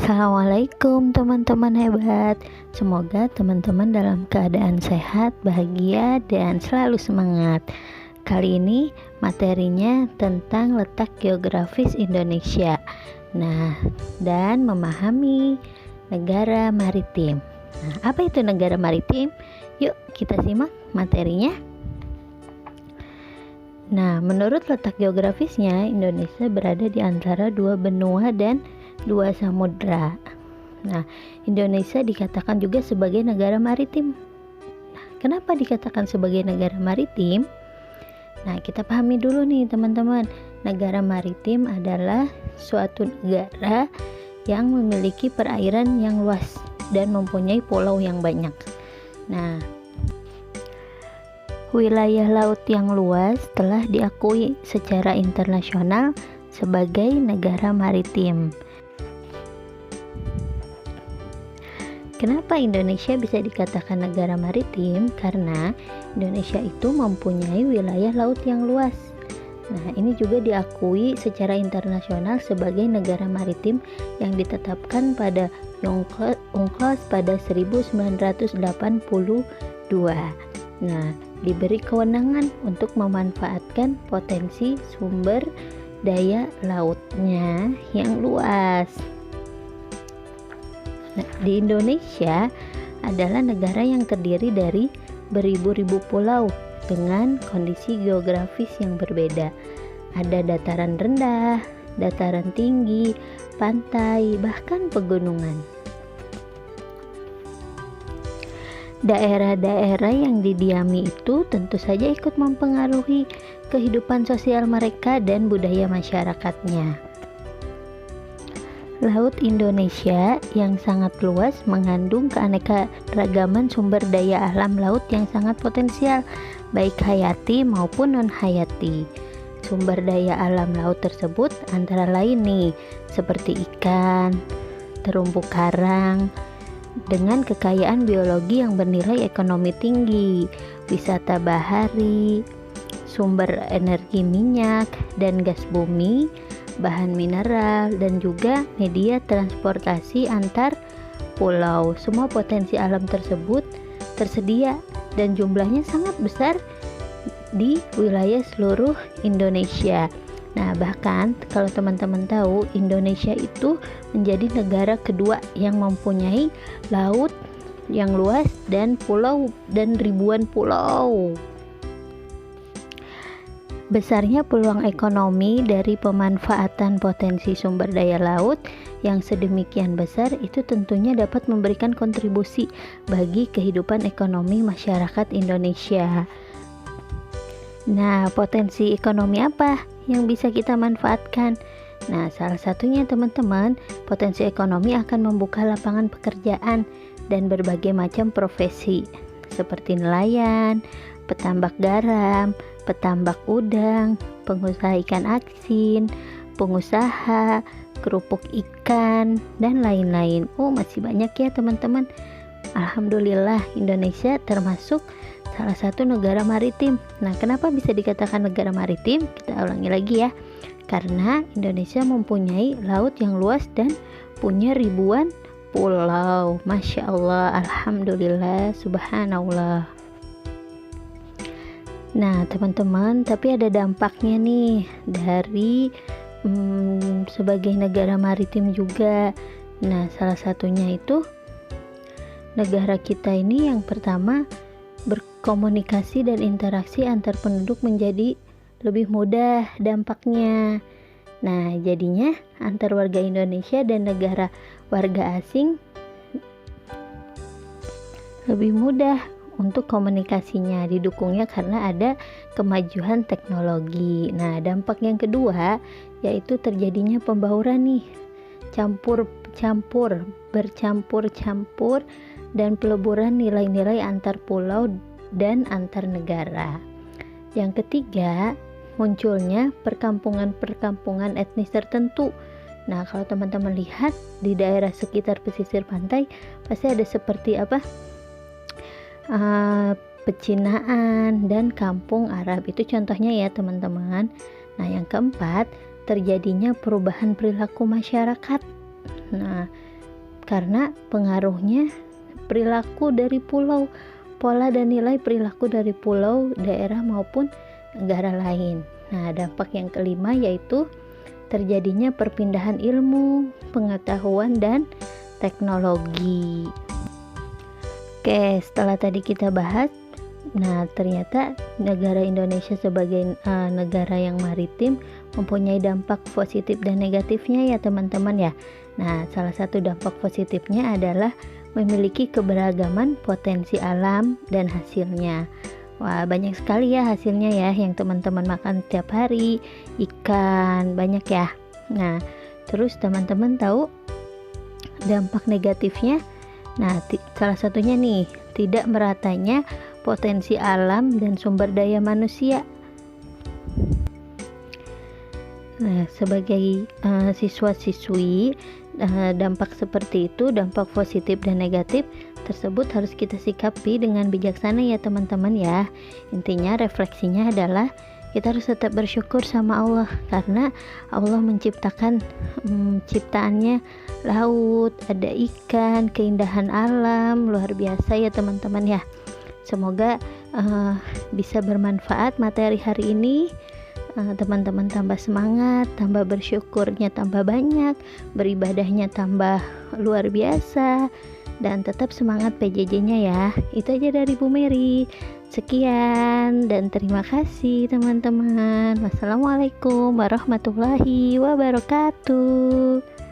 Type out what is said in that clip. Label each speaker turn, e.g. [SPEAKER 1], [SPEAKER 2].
[SPEAKER 1] Assalamualaikum teman-teman hebat. Semoga teman-teman dalam keadaan sehat, bahagia, dan selalu semangat. Kali ini materinya tentang letak geografis Indonesia. Dan memahami negara maritim. Apa itu negara maritim? Yuk kita simak materinya. Menurut letak geografisnya, Indonesia berada di antara dua benua dan dua samudra. Indonesia dikatakan juga sebagai negara maritim. Kenapa dikatakan sebagai negara maritim? Kita pahami dulu nih teman-teman. Negara maritim adalah suatu negara yang memiliki perairan yang luas dan mempunyai pulau yang banyak. Wilayah laut yang luas telah diakui secara internasional sebagai negara maritim. Kenapa Indonesia bisa dikatakan negara maritim? Karena Indonesia itu mempunyai wilayah laut yang luas. Ini juga diakui secara internasional sebagai negara maritim yang ditetapkan pada UNCLOS pada 1982. Diberi kewenangan untuk memanfaatkan potensi sumber daya lautnya yang luas. Di Indonesia adalah negara yang terdiri dari beribu-ribu pulau dengan kondisi geografis yang berbeda. Ada dataran rendah, dataran tinggi, pantai, bahkan pegunungan. Daerah-daerah yang didiami itu tentu saja ikut mempengaruhi kehidupan sosial mereka dan budaya masyarakatnya. Laut Indonesia yang sangat luas mengandung keanekaragaman sumber daya alam laut yang sangat potensial, baik hayati maupun non-hayati. Sumber daya alam laut tersebut antara lain seperti ikan, terumbu karang, dengan kekayaan biologi yang bernilai ekonomi tinggi, wisata bahari, sumber energi minyak dan gas bumi, bahan mineral, dan juga media transportasi antar pulau. Semua potensi alam tersebut tersedia dan jumlahnya sangat besar di wilayah seluruh Indonesia. Bahkan kalau teman-teman tahu, Indonesia itu menjadi negara kedua yang mempunyai laut yang luas dan pulau dan ribuan pulau. Besarnya peluang ekonomi dari pemanfaatan potensi sumber daya laut yang sedemikian besar itu tentunya dapat memberikan kontribusi bagi kehidupan ekonomi masyarakat Indonesia. Potensi ekonomi apa yang bisa kita manfaatkan? Salah satunya teman-teman, potensi ekonomi akan membuka lapangan pekerjaan dan berbagai macam profesi seperti nelayan, petambak garam, petambak udang, pengusaha ikan asin, pengusaha kerupuk ikan, dan lain-lain. Masih banyak ya teman-teman. Alhamdulillah Indonesia termasuk salah satu negara maritim. Kenapa bisa dikatakan negara maritim? Kita ulangi lagi ya. Karena Indonesia mempunyai laut yang luas dan punya ribuan pulau. Masya Allah, Alhamdulillah, Subhanallah. Teman-teman, tapi ada dampaknya dari sebagai negara maritim juga. Salah satunya itu negara kita ini yang pertama, berkomunikasi dan interaksi antar penduduk menjadi lebih mudah dampaknya. Jadinya antar warga Indonesia dan negara warga asing lebih mudah untuk komunikasinya, didukungnya karena ada kemajuan teknologi. Dampak yang kedua yaitu terjadinya pembauran bercampur-campur dan peleburan nilai-nilai antar pulau dan antar negara. Yang ketiga, munculnya perkampungan-perkampungan etnis tertentu. Kalau teman-teman lihat di daerah sekitar pesisir pantai pasti ada seperti pecinaan dan kampung Arab. Itu contohnya ya teman-teman. Yang keempat, terjadinya perubahan perilaku masyarakat. karena pengaruhnya perilaku dari pulau, pola dan nilai perilaku dari pulau, daerah maupun negara lain. Nah, dampak yang kelima yaitu terjadinya perpindahan ilmu, pengetahuan, dan teknologi. Oke, setelah tadi kita bahas, nah ternyata negara Indonesia sebagai negara yang maritim mempunyai dampak positif dan negatifnya ya teman-teman ya. Nah, salah satu dampak positifnya adalah memiliki keberagaman potensi alam dan hasilnya. Wah, banyak sekali ya hasilnya ya yang teman-teman makan setiap hari, ikan, banyak ya. Nah, terus teman-teman tahu dampak negatifnya? Nah, salah satunya nih, tidak meratanya potensi alam dan sumber daya manusia. Nah, sebagai siswa-siswi, dampak seperti itu, dampak positif dan negatif tersebut harus kita sikapi dengan bijaksana ya teman-teman ya. Intinya refleksinya adalah kita harus tetap bersyukur sama Allah, karena Allah menciptakan ciptaannya laut, ada ikan, keindahan alam, luar biasa ya teman-teman ya. Semoga bisa bermanfaat materi hari ini. Teman-teman tambah semangat, tambah bersyukurnya tambah banyak, beribadahnya tambah luar biasa, dan tetap semangat PJJ-nya ya. Itu aja dari Bu Mary. Sekian dan terima kasih teman-teman. Wassalamualaikum warahmatullahi wabarakatuh.